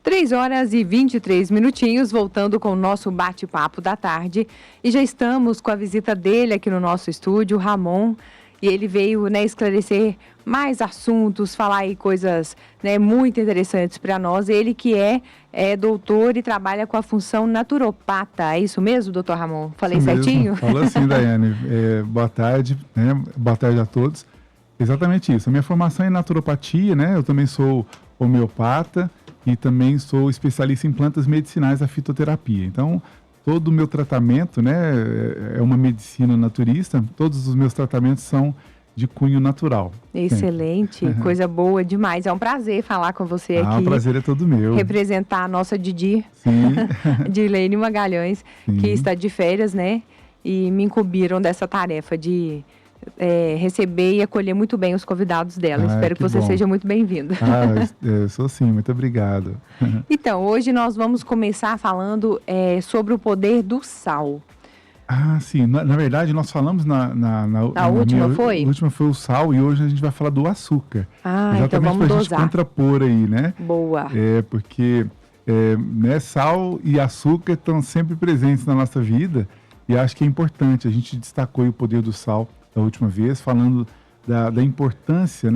3h23, voltando com o nosso bate-papo da tarde. E já estamos com a visita dele aqui no nosso estúdio, Ramon. E ele veio, esclarecer mais assuntos, falar aí coisas, muito interessantes para nós. Ele que é doutor e trabalha com a função naturopata. É isso mesmo, doutor Ramon? Falei certinho? Falou assim, Daiane. Boa tarde, boa tarde a todos. Exatamente isso. A minha formação é em naturopatia, Eu também sou homeopata e também sou especialista em plantas medicinais da fitoterapia. Então, todo o meu tratamento, é uma medicina naturista. Todos os meus tratamentos são de cunho natural. Excelente, coisa boa demais. É um prazer falar com você aqui. O prazer é todo meu. Representar a nossa Didi, Sim. Dileine Magalhães, Sim. que está de férias, E me incumbiram dessa tarefa de receber e acolher muito bem os convidados dela. Espero que você seja muito bem-vindo. Eu sou sim, muito obrigado. Então, hoje nós vamos começar falando sobre o poder do sal. Sim. Na verdade, nós falamos na última foi? A última foi o sal e hoje a gente vai falar do açúcar. Então vamos pra dosar. gente contrapor aí, Boa. Porque sal e açúcar estão sempre presentes na nossa vida e acho que é importante. A gente destacou aí o poder do sal da última vez, falando da importância,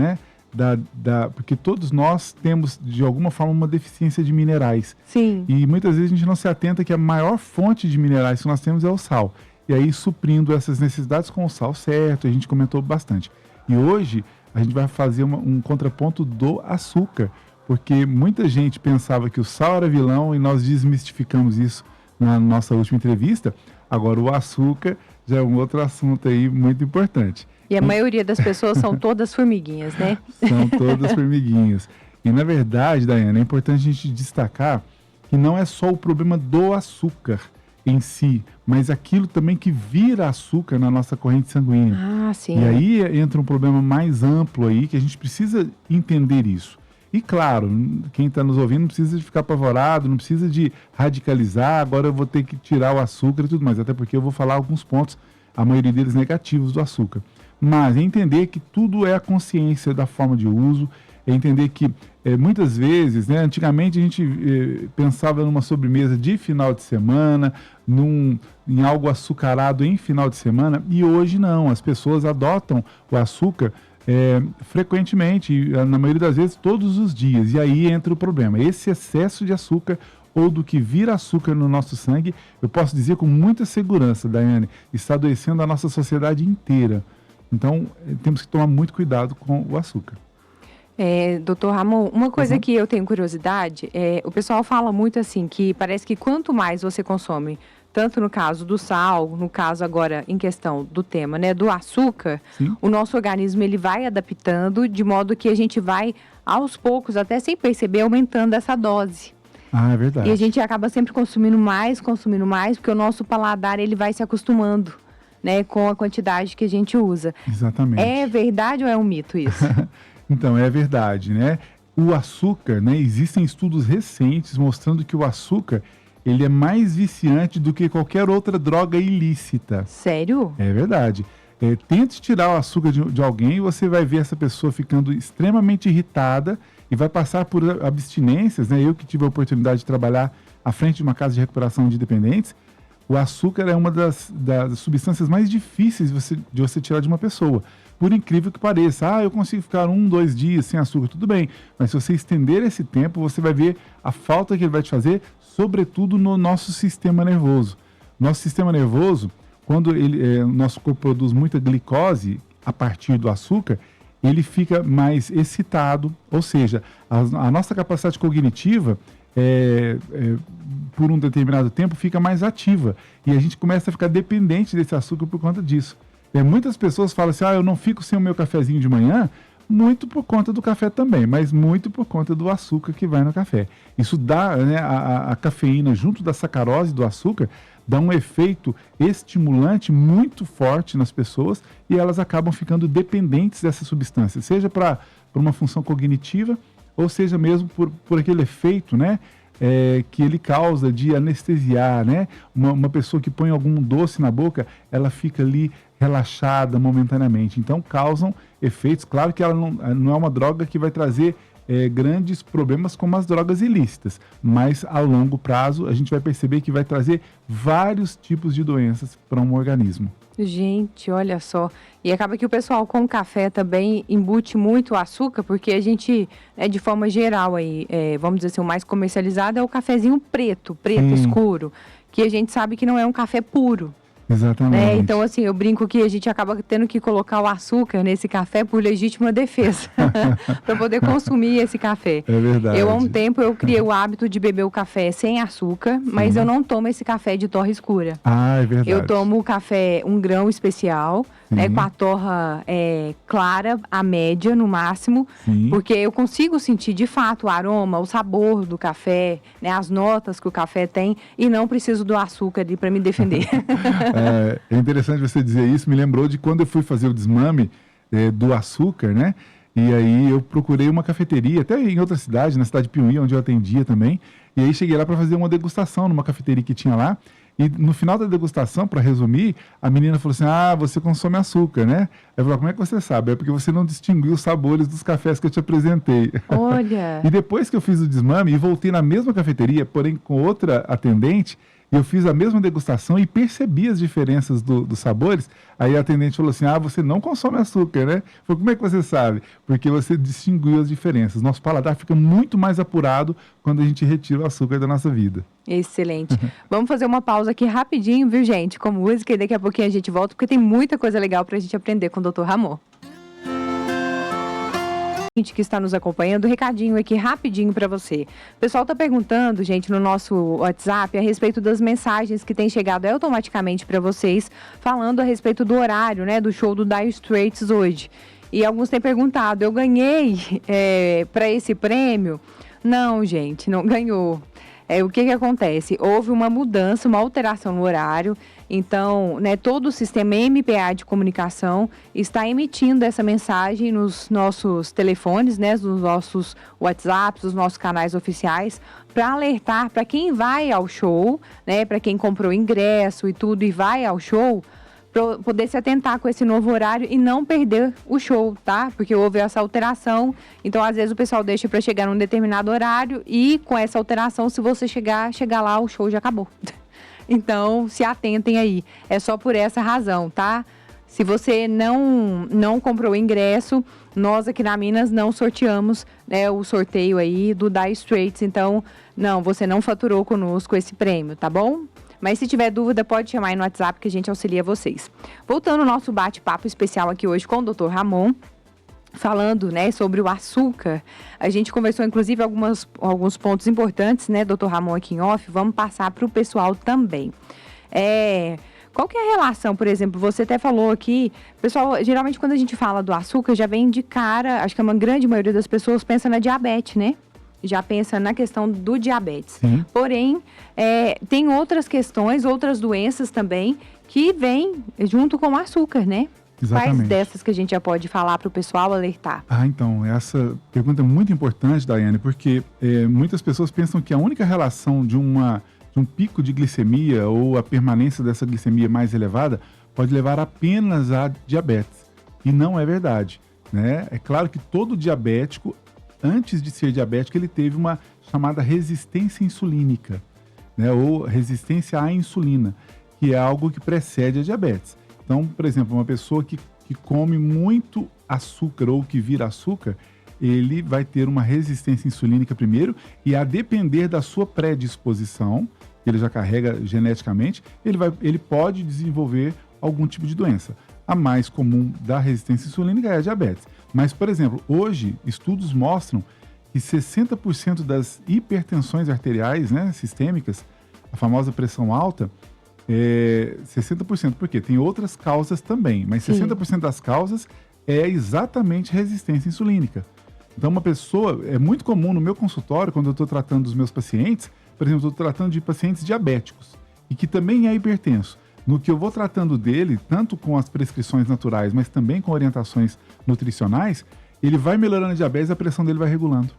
porque todos nós temos, de alguma forma, uma deficiência de minerais. Sim. E muitas vezes a gente não se atenta que a maior fonte de minerais que nós temos é o sal. E aí, suprindo essas necessidades com o sal certo, a gente comentou bastante. E hoje, a gente vai fazer um contraponto do açúcar, porque muita gente pensava que o sal era vilão e nós desmistificamos isso na nossa última entrevista. Agora, o açúcar já é um outro assunto aí muito importante. E a maioria das pessoas são todas formiguinhas, São todas formiguinhas. E, na verdade, Daiane, é importante a gente destacar que não é só o problema do açúcar em si, mas aquilo também que vira açúcar na nossa corrente sanguínea. Sim. E aí entra um problema mais amplo aí, que a gente precisa entender isso. E claro, quem está nos ouvindo não precisa de ficar apavorado, não precisa de radicalizar, agora eu vou ter que tirar o açúcar e tudo mais, até porque eu vou falar alguns pontos, a maioria deles negativos do açúcar. Mas é entender que tudo é a consciência da forma de uso, é entender que muitas vezes, antigamente a gente pensava numa sobremesa de final de semana, em algo açucarado em final de semana, e hoje não, as pessoas adotam o açúcar frequentemente, na maioria das vezes todos os dias, e aí entra o problema, esse excesso de açúcar ou do que vira açúcar no nosso sangue, eu posso dizer com muita segurança, Daiane, está adoecendo a nossa sociedade inteira. Então, temos que tomar muito cuidado com o açúcar. Doutor Ramon, uma coisa que eu tenho curiosidade, o pessoal fala muito assim, que parece que quanto mais você consome, tanto no caso do sal, no caso agora em questão do tema, do açúcar, Sim. O nosso organismo ele vai adaptando de modo que a gente vai, aos poucos, até sem perceber, aumentando essa dose. É verdade. E a gente acaba sempre consumindo mais, porque o nosso paladar ele vai se acostumando, com a quantidade que a gente usa. Exatamente. É verdade ou é um mito isso? Então, é verdade, O açúcar, existem estudos recentes mostrando que o açúcar, ele é mais viciante do que qualquer outra droga ilícita. Sério? É verdade. Tente tirar o açúcar de alguém e você vai ver essa pessoa ficando extremamente irritada e vai passar por abstinências, Eu que tive a oportunidade de trabalhar à frente de uma casa de recuperação de dependentes, o açúcar é uma das substâncias mais difíceis de você tirar de uma pessoa. Por incrível que pareça, eu consigo ficar 1-2 dias sem açúcar, tudo bem. Mas se você estender esse tempo, você vai ver a falta que ele vai te fazer, sobretudo no nosso sistema nervoso. Nosso sistema nervoso, quando o nosso corpo produz muita glicose a partir do açúcar, ele fica mais excitado, ou seja, a nossa capacidade cognitiva por um determinado tempo fica mais ativa e a gente começa a ficar dependente desse açúcar por conta disso. Muitas pessoas falam assim, eu não fico sem o meu cafezinho de manhã, muito por conta do café também, mas muito por conta do açúcar que vai no café. Isso dá, a cafeína junto da sacarose do açúcar, dá um efeito estimulante muito forte nas pessoas e elas acabam ficando dependentes dessa substância, seja para uma função cognitiva ou seja mesmo por aquele efeito, que ele causa de anestesiar, Uma pessoa que põe algum doce na boca, ela fica ali relaxada momentaneamente. Então, causam efeitos. Claro que ela não é uma droga que vai trazer grandes problemas como as drogas ilícitas, mas a longo prazo a gente vai perceber que vai trazer vários tipos de doenças para um organismo. Gente, olha só. E acaba que o pessoal com café também embute muito o açúcar, porque a gente, de forma geral, aí, vamos dizer assim, o mais comercializado é o cafezinho preto escuro, que a gente sabe que não é um café puro. Exatamente. Então, assim, eu brinco que a gente acaba tendo que colocar o açúcar nesse café por legítima defesa, para poder consumir esse café. É verdade. Há um tempo, eu criei o hábito de beber o café sem açúcar, mas eu não tomo esse café de torra escura. Ah, é verdade. Eu tomo o café 1 grão especial, com a torra clara, a média no máximo, porque eu consigo sentir de fato o aroma, o sabor do café, as notas que o café tem, e não preciso do açúcar ali para me defender. É interessante você dizer isso, me lembrou de quando eu fui fazer o desmame do açúcar, né? E aí eu procurei uma cafeteria, até em outra cidade, na cidade de Piuí, onde eu atendia também, e aí cheguei lá para fazer uma degustação numa cafeteria que tinha lá. E no final da degustação, para resumir, a menina falou assim: ah, você consome açúcar, né? Eu falei: como é que você sabe? É porque você não distinguiu os sabores dos cafés que eu te apresentei. Olha! E depois que eu fiz o desmame e voltei na mesma cafeteria, porém com outra atendente, eu fiz a mesma degustação e percebi as diferenças dos sabores. Aí a atendente falou assim: ah, você não consome açúcar, né? Eu falei: como é que você sabe? Porque você distinguiu as diferenças. Nosso paladar fica muito mais apurado quando a gente retira o açúcar da nossa vida. Excelente. Vamos fazer uma pausa aqui rapidinho, viu, gente? Com música, e daqui a pouquinho a gente volta, porque tem muita coisa legal pra gente aprender com o Dr. Ramon. Que está nos acompanhando, recadinho aqui rapidinho para você. O pessoal está perguntando, gente, no nosso WhatsApp, a respeito das mensagens que têm chegado automaticamente para vocês, falando a respeito do horário, do show do Dire Straits hoje. E alguns têm perguntado: eu ganhei para esse prêmio? Não, gente, não ganhou. O que acontece? Houve uma mudança, uma alteração no horário. Então, todo o sistema MPA de comunicação está emitindo essa mensagem nos nossos telefones, nos nossos WhatsApps, nos nossos canais oficiais, para alertar para quem vai ao show, para quem comprou ingresso e tudo e vai ao show, para poder se atentar com esse novo horário e não perder o show, tá? Porque houve essa alteração, então às vezes o pessoal deixa para chegar num determinado horário e com essa alteração, se você chegar lá, o show já acabou. Então, se atentem aí, é só por essa razão, tá? Se você não comprou o ingresso, nós aqui na Minas não sorteamos o sorteio aí do Dire Straits, então, você não faturou conosco esse prêmio, tá bom? Mas se tiver dúvida, pode chamar aí no WhatsApp que a gente auxilia vocês. Voltando ao nosso bate-papo especial aqui hoje com o Dr. Ramon, falando, sobre o açúcar. A gente conversou, inclusive, alguns pontos importantes, Dr. Ramon, aqui em off. Vamos passar para o pessoal também. Qual que é a relação, por exemplo, você até falou aqui, pessoal, geralmente quando a gente fala do açúcar, já vem de cara, acho que a grande maioria das pessoas pensa na diabetes, já pensa na questão do diabetes. Sim. Porém, tem outras questões, outras doenças também, que vêm junto com o açúcar, Exatamente. Quais dessas que a gente já pode falar para o pessoal alertar? Então, essa pergunta é muito importante, Daiane, porque muitas pessoas pensam que a única relação de um pico de glicemia ou a permanência dessa glicemia mais elevada pode levar apenas a diabetes. E não é verdade, É claro que todo diabético, antes de ser diabético, ele teve uma chamada resistência insulínica, ou resistência à insulina, que é algo que precede a diabetes. Então, por exemplo, uma pessoa que come muito açúcar ou que vira açúcar, ele vai ter uma resistência insulínica primeiro, e a depender da sua predisposição, que ele já carrega geneticamente, ele pode desenvolver algum tipo de doença. A mais comum da resistência insulínica é a diabetes. Mas, por exemplo, hoje, estudos mostram que 60% das hipertensões arteriais, sistêmicas, a famosa pressão alta, 60%, porque tem outras causas também, mas 60% das causas é exatamente resistência insulínica. Então, uma pessoa, é muito comum no meu consultório, quando eu estou tratando dos meus pacientes, por exemplo, eu estou tratando de pacientes diabéticos, e que também é hipertenso. No que eu vou tratando dele, tanto com as prescrições naturais, mas também com orientações nutricionais, ele vai melhorando a diabetes e a pressão dele vai regulando.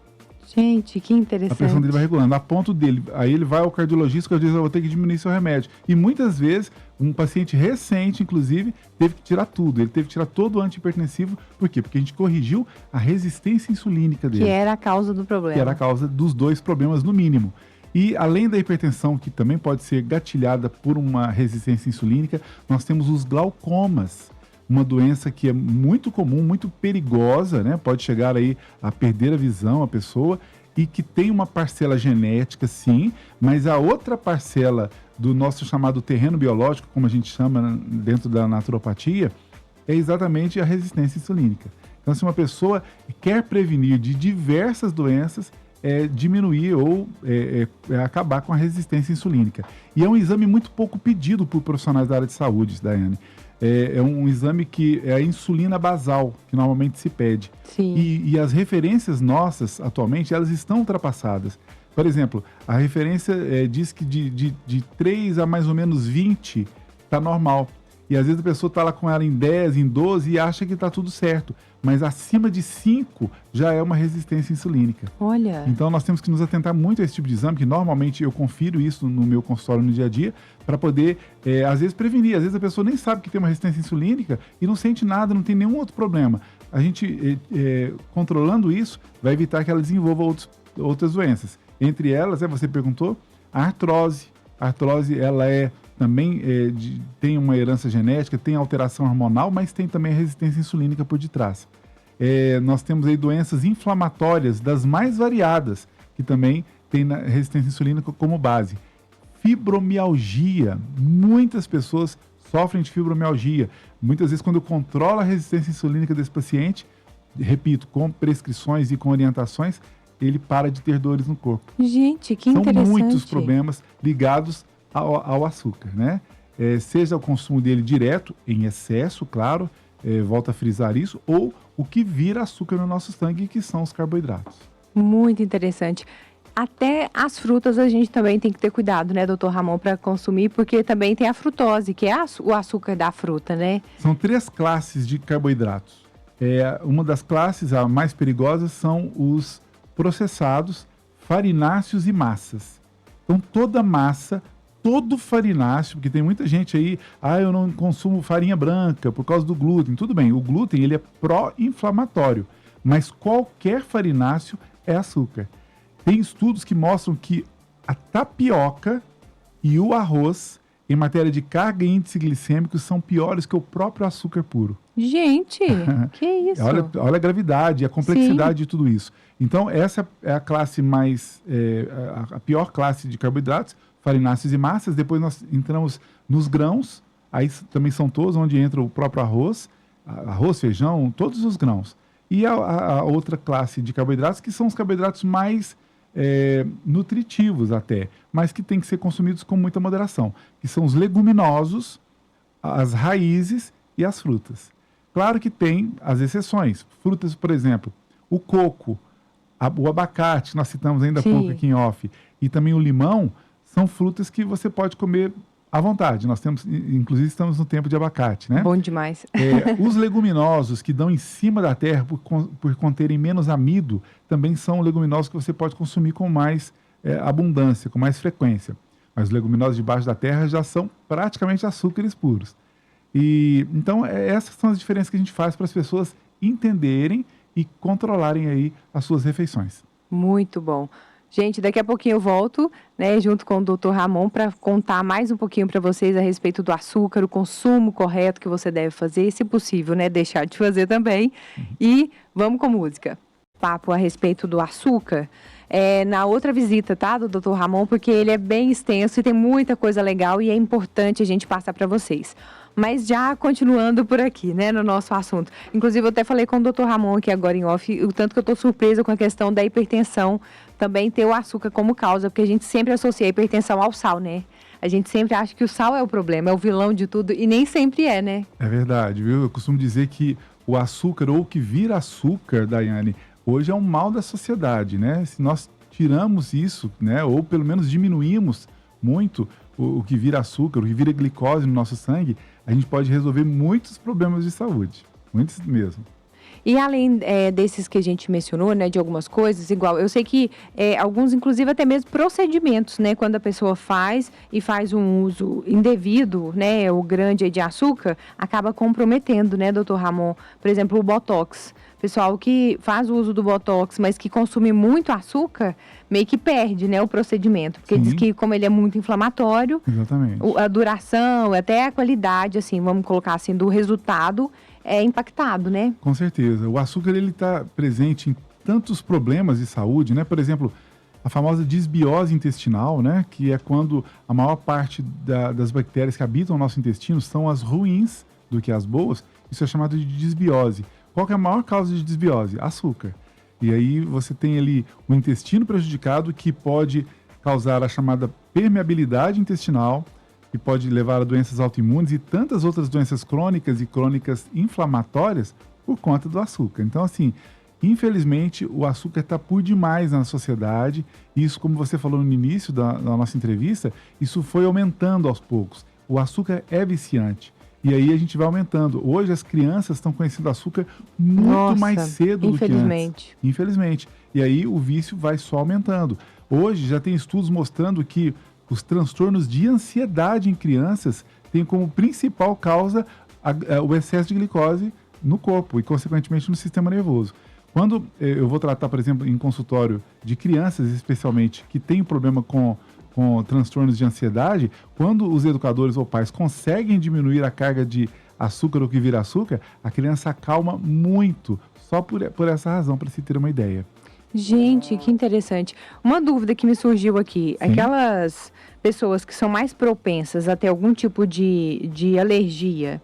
Gente, que A pressão dele interessante. vai regulando. A ponto dele, aí ele vai ao cardiologista, o cardiologista vai ter que diminuir seu remédio. E muitas vezes, um paciente recente, inclusive, teve que tirar tudo. Ele teve que tirar todo o antihipertensivo. Por quê? Porque a gente corrigiu a resistência insulínica Que dele, era a causa do que era a problema. causa dos dois problemas, no mínimo. E além da hipertensão, que também pode ser gatilhada por uma resistência insulínica, nós temos os glaucomas, uma doença que é muito comum, muito perigosa, né? Pode chegar aí a perder a visão a pessoa e que tem uma parcela genética, sim, mas a outra parcela do nosso chamado terreno biológico, como a gente chama dentro da naturopatia, é exatamente a resistência insulínica. Então, se uma pessoa quer prevenir de diversas doenças, diminuir ou acabar com a resistência insulínica. E é um exame muito pouco pedido por profissionais da área de saúde, Daiane. É um exame que é a insulina basal, que normalmente se pede. Sim. E as referências nossas, atualmente, elas estão ultrapassadas. Por exemplo, a referência diz que de 3 a mais ou menos 20 está normal. E às vezes a pessoa está lá com ela em 10, em 12 e acha que está tudo certo. Mas acima de 5 já é uma resistência insulínica. Olha. Então nós temos que nos atentar muito a esse tipo de exame, que normalmente eu confiro isso no meu consultório no dia a dia, para poder, às vezes, prevenir. Às vezes a pessoa nem sabe que tem uma resistência insulínica e não sente nada, não tem nenhum outro problema. A gente, controlando isso, vai evitar que ela desenvolva outras doenças. Entre elas, você perguntou, a artrose. A artrose, ela também tem uma herança genética, tem alteração hormonal, mas tem também a resistência insulínica por detrás. Nós temos aí doenças inflamatórias das mais variadas, que também tem na resistência insulínica como base. Fibromialgia, muitas pessoas sofrem de fibromialgia. Muitas vezes, quando eu controlo a resistência insulínica desse paciente, repito, com prescrições e com orientações, ele para de ter dores no corpo. Gente, que São interessante. muitos problemas ligados ao açúcar, né? Seja o consumo dele direto, em excesso, claro, volto a frisar isso, ou o que vira açúcar no nosso sangue, que são os carboidratos. Muito interessante. Até as frutas a gente também tem que ter cuidado, né, doutor Ramon, para consumir, porque também tem a frutose, que é o açúcar da fruta, né? São 3 classes de carboidratos. Uma das classes, a mais perigosa, são os processados, farináceos e massas. Então, toda massa, todo farináceo, porque tem muita gente aí, eu não consumo farinha branca por causa do glúten. Tudo bem, o glúten ele é pró-inflamatório, mas qualquer farináceo é açúcar. Tem estudos que mostram que a tapioca e o arroz, em matéria de carga e índice glicêmico, são piores que o próprio açúcar puro. Gente, que isso? Olha a gravidade, a complexidade de tudo isso. Então, essa é a classe mais, a pior classe de carboidratos, farináceos e massas. Depois nós entramos nos grãos, aí também são todos, onde entra o próprio arroz, feijão, todos os grãos. E a outra classe de carboidratos, que são os carboidratos mais nutritivos até, mas que tem que ser consumidos com muita moderação, que são os leguminosos, as raízes e as frutas. Claro que tem as exceções. Frutas, por exemplo, o coco, o abacate, que nós citamos ainda há pouco aqui em off, e também o limão, são frutas que você pode comer à vontade. Nós temos, inclusive, estamos no tempo de abacate, né? Bom demais. Os leguminosos que dão em cima da terra por conterem menos amido, também são leguminosos que você pode consumir com mais abundância, com mais frequência. Mas os leguminosos debaixo da terra já são praticamente açúcares puros. Então, essas são as diferenças que a gente faz para as pessoas entenderem e controlarem aí as suas refeições. Muito bom. Gente, daqui a pouquinho eu volto, né, junto com o Dr. Ramon, para contar mais um pouquinho para vocês a respeito do açúcar, o consumo correto que você deve fazer, se possível, né, deixar de fazer também. E vamos com música. Papo a respeito do açúcar, na outra visita, tá, do Dr. Ramon, porque ele é bem extenso e tem muita coisa legal e é importante a gente passar para vocês. Mas já continuando por aqui, né, no nosso assunto. Inclusive, eu até falei com o Dr. Ramon aqui agora em off, o tanto que eu estou surpresa com a questão da hipertensão, também ter o açúcar como causa, porque a gente sempre associa a hipertensão ao sal, né? A gente sempre acha que o sal é o problema, é o vilão de tudo, e nem sempre é, né? É verdade, viu? Eu costumo dizer que o açúcar, ou o que vira açúcar, Daiane, hoje é um mal da sociedade, né? Se nós tiramos isso, né, ou pelo menos diminuímos muito o que vira açúcar, o que vira glicose no nosso sangue, a gente pode resolver muitos problemas de saúde, muitos mesmo. E além desses que a gente mencionou, né, de algumas coisas, igual, eu sei que alguns, inclusive, até mesmo procedimentos, né, quando a pessoa faz um uso indevido, né, o grande de açúcar, acaba comprometendo, né, doutor Ramon? Por exemplo, o Botox. Pessoal que faz o uso do Botox, mas que consome muito açúcar, meio que perde, né, o procedimento. Porque diz que como ele é muito inflamatório, exatamente, a duração, até a qualidade, assim, vamos colocar assim, do resultado é impactado, né? Com certeza. O açúcar, ele está presente em tantos problemas de saúde, né? Por exemplo, a famosa disbiose intestinal, né? Que é quando a maior parte das bactérias que habitam o nosso intestino são as ruins do que as boas. Isso é chamado de disbiose. Qual que é a maior causa de disbiose? Açúcar. E aí você tem ali o intestino prejudicado, que pode causar a chamada permeabilidade intestinal, que pode levar a doenças autoimunes e tantas outras doenças crônicas e crônicas inflamatórias por conta do açúcar. Então, assim, infelizmente, o açúcar está por demais na sociedade. Isso, como você falou no início da nossa entrevista, isso foi aumentando aos poucos. O açúcar é viciante. E aí a gente vai aumentando. Hoje as crianças estão conhecendo açúcar muito mais cedo do que antes. Infelizmente. E aí o vício vai só aumentando. Hoje já tem estudos mostrando que os transtornos de ansiedade em crianças têm como principal causa o excesso de glicose no corpo e, consequentemente, no sistema nervoso. Quando eu vou tratar, por exemplo, em consultório de crianças, especialmente, que têm problema com transtornos de ansiedade, quando os educadores ou pais conseguem diminuir a carga de açúcar ou que vira açúcar, a criança acalma muito, só por essa razão, para se ter uma ideia. Gente, que interessante. Uma dúvida que me surgiu aqui, Sim. Aquelas pessoas que são mais propensas a ter algum tipo de alergia,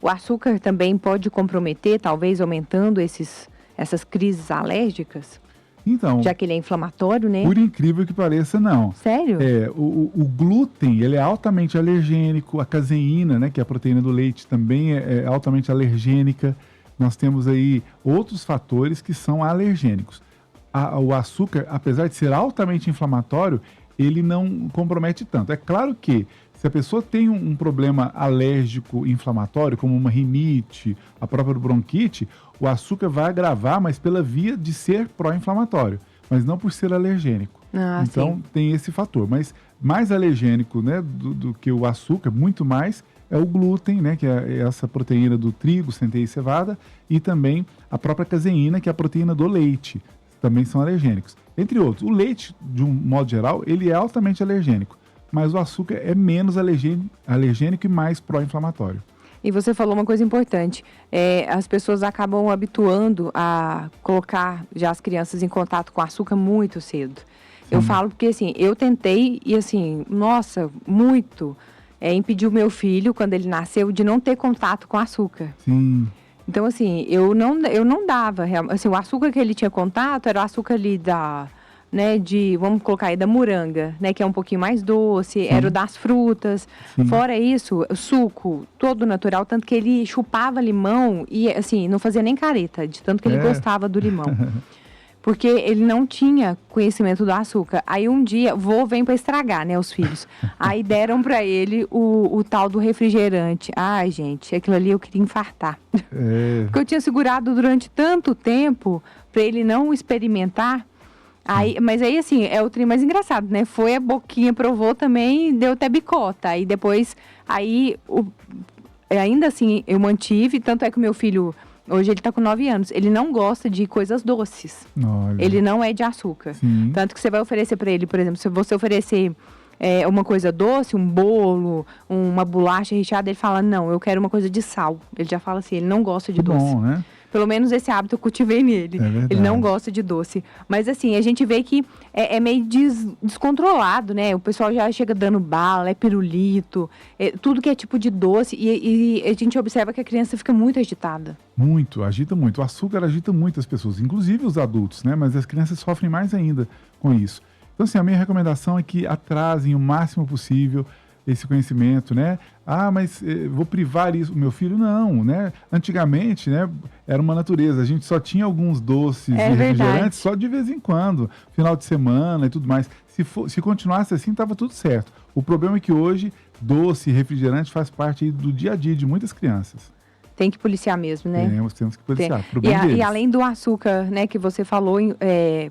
o açúcar também pode comprometer, talvez aumentando essas crises alérgicas? Então, já que ele é inflamatório, né? Por incrível que pareça, não. Sério? O glúten, ele é altamente alergênico, a caseína, né, que é a proteína do leite, também é altamente alergênica. Nós temos aí outros fatores que são alergênicos. O açúcar, apesar de ser altamente inflamatório, ele não compromete tanto. É claro que se a pessoa tem um problema alérgico inflamatório, como uma rinite, a própria bronquite, o açúcar vai agravar, mas pela via de ser pró-inflamatório, mas não por ser alergênico. Então, sim, tem esse fator. Mas mais alergênico, né, do que o açúcar, muito mais, é o glúten, né, que é essa proteína do trigo, centeia e cevada, e também a própria caseína, que é a proteína do leite. Também são alergênicos. Entre outros, o leite, de um modo geral, ele é altamente alergênico, mas o açúcar é menos alergênico e mais pró-inflamatório. E você falou uma coisa importante, as pessoas acabam habituando a colocar já as crianças em contato com açúcar muito cedo. Sim. Eu falo porque, assim, eu tentei e, assim, nossa, muito, impedir o meu filho, quando ele nasceu, de não ter contato com açúcar. Sim. Então, assim, eu não dava, assim, o açúcar que ele tinha contato era o açúcar ali vamos colocar aí, da moranga, né, que é um pouquinho mais doce, era o das frutas. Sim. Fora isso, o suco, todo natural, tanto que ele chupava limão e, assim, não fazia nem careta, de tanto que ele gostava do limão. Porque ele não tinha conhecimento do açúcar. Aí um dia, vem para estragar, né, os filhos. Aí deram para ele o tal do refrigerante. Ai, gente, aquilo ali eu queria infartar. Porque eu tinha segurado durante tanto tempo para ele não experimentar. Mas aí, assim, é o trem mais engraçado, né? Foi a boquinha, provou também, deu até bicota. Aí depois, ainda assim, eu mantive. Tanto é que o meu filho, hoje ele tá com 9 anos, ele não gosta de coisas doces. Olha. Ele não é de açúcar. Sim. Tanto que você vai oferecer para ele, por exemplo, se você oferecer uma coisa doce, um bolo, uma bolacha recheada, ele fala, não, eu quero uma coisa de sal. Ele já fala assim, ele não gosta de doce. Bom, né? Pelo menos esse hábito eu cultivei nele. Ele não gosta de doce. Mas, assim, a gente vê que é meio descontrolado, né? O pessoal já chega dando bala, pirulito, tudo que é tipo de doce. E a gente observa que a criança fica muito agitada. Muito, agita muito. O açúcar agita muito as pessoas, inclusive os adultos, né? Mas as crianças sofrem mais ainda com isso. Então, assim, a minha recomendação é que atrasem o máximo possível esse conhecimento, né? Mas vou privar isso, o meu filho? Não, né? Antigamente, né, era uma natureza, a gente só tinha alguns doces e refrigerantes só de vez em quando, final de semana e tudo mais. Se continuasse assim, estava tudo certo. O problema é que hoje, doce e refrigerante faz parte aí do dia a dia de muitas crianças. Tem que policiar mesmo, né? Temos que policiar, pro bem E deles. além do açúcar, né, que você falou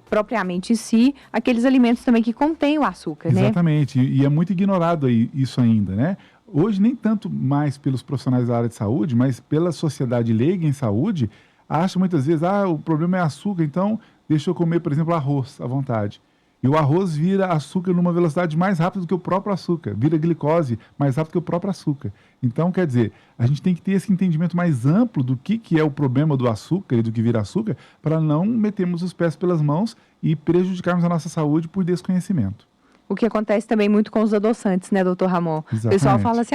propriamente em si, aqueles alimentos também que contêm o açúcar, né? Exatamente, e é muito ignorado aí isso ainda, né? Hoje, nem tanto mais pelos profissionais da área de saúde, mas pela sociedade leiga em saúde, acha muitas vezes, o problema é açúcar, então deixa eu comer, por exemplo, arroz à vontade. E o arroz vira açúcar numa velocidade mais rápida do que o próprio açúcar, vira glicose mais rápido que o próprio açúcar. Então, quer dizer, a gente tem que ter esse entendimento mais amplo do que é o problema do açúcar e do que vira açúcar, para não metermos os pés pelas mãos e prejudicarmos a nossa saúde por desconhecimento. O que acontece também muito com os adoçantes, né, doutor Ramon? Exatamente. O pessoal fala assim,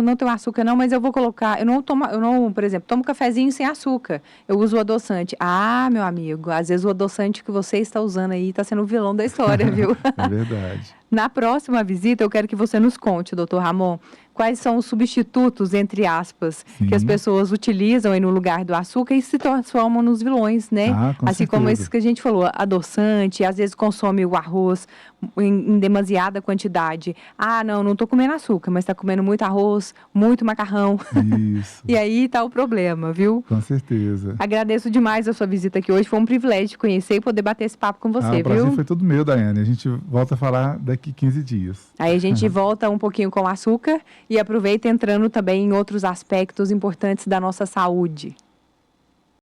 não tem açúcar não, mas eu vou colocar, eu não, por exemplo, tomo cafezinho sem açúcar, eu uso o adoçante. Meu amigo, às vezes o adoçante que você está usando aí está sendo o vilão da história, viu? É verdade. Na próxima visita, eu quero que você nos conte, doutor Ramon, quais são os substitutos, entre aspas, Sim. que as pessoas utilizam aí no lugar do açúcar e se transformam nos vilões, né? Com assim como certeza. esses que a gente falou, adoçante, às vezes consome o arroz em demasiada quantidade. Não estou comendo açúcar, mas está comendo muito arroz, muito macarrão. Isso. E aí está o problema, viu? Com certeza. Agradeço demais a sua visita aqui hoje, foi um privilégio te conhecer e poder bater esse papo com você, O prazer viu? foi todo meu, Daiane. A gente volta a falar daqui 15 dias. Aí a gente volta um pouquinho com o açúcar e aproveita entrando também em outros aspectos importantes da nossa saúde.